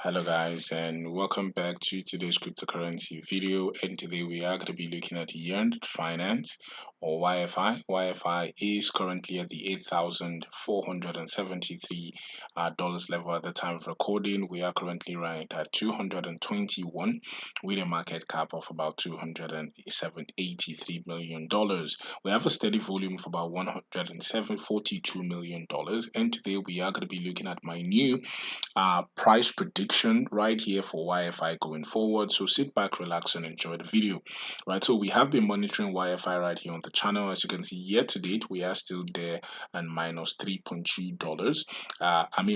Hello guys, and welcome back to today's cryptocurrency video. And today we are going to be looking at YEARN finance, or YFI. YFI is currently at the $8,473 dollars level at the time of recording. We are currently ranked at 221 with a market cap of about $283 million. We have a steady volume of about $142 million. And today we are going to be looking at my new price prediction right here for YFI going forward. So sit back, relax, and enjoy the video. Right, so we have been monitoring YFI right here on the channel. As you can see, year to date, we are still there and minus $3.2.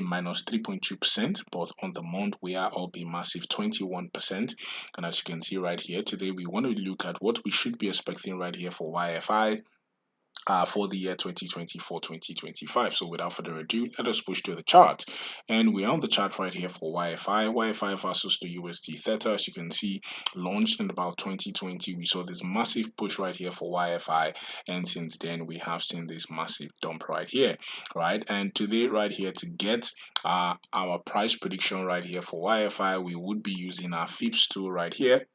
Minus 3.2%, but on the month, we are up a massive 21%. And as you can see right here, today, we want to look at what we should be expecting right here for YFI for the year 2024-2025. So without further ado, let us push to the chart. And we're on the chart right here for YFI. YFI versus the USD Theta, as you can see, launched in about 2020. We saw this massive push right here for YFI. And since then, we have seen this massive dump right here, right? And today, right here, to get our price prediction right here for YFI, we would be using our FIPS tool right here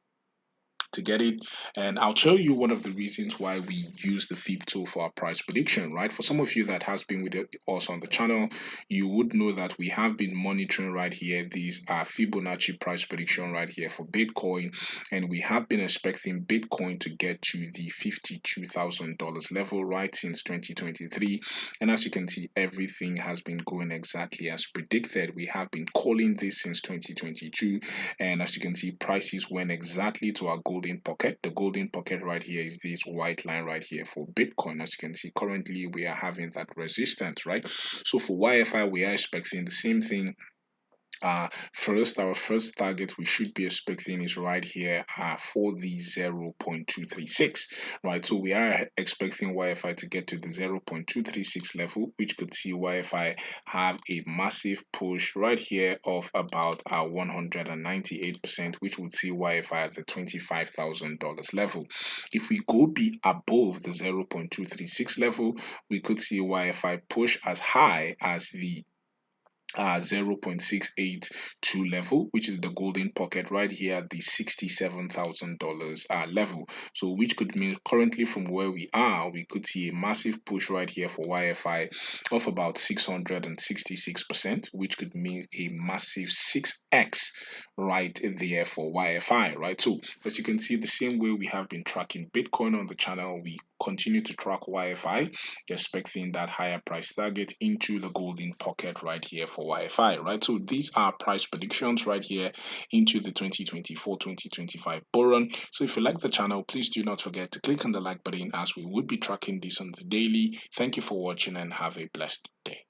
to get it. And I'll tell you one of the reasons why we use the FIB tool for our price prediction, right? For some of you that has been with us on the channel, you would know that we have been monitoring right here these Fibonacci price prediction right here for Bitcoin, and we have been expecting Bitcoin to get to the $52,000 level right since 2023. And as you can see, everything has been going exactly as predicted. We have been calling this since 2022, and as you can see, prices went exactly to our golden pocket. The golden pocket right here is this white line right here for Bitcoin. As you can see, currently we are having that resistance, right? So for YFI, we are expecting the same thing. Our first target we should be expecting is right here for the 0.236, right? So we are expecting YFI to get to the 0.236 level, which could see YFI have a massive push right here of about 198%, which would see YFI at the $25,000 level. If we go be above the 0.236 level, we could see YFI push as high as the 0.682 level, which is the golden pocket right here at the $67,000 level. So which could mean currently from where we are, we could see a massive push right here for YFI of about 666%, which could mean a massive 6x right there for YFI, right? So as you can see, the same way we have been tracking Bitcoin on the channel, we continue to track YFI, expecting that higher price target into the golden pocket right here for YFI, right? So these are price predictions right here into the 2024-2025 bull run. So if you like the channel, please do not forget to click on the like button, as we would be tracking this on the daily. Thank you for watching and have a blessed day.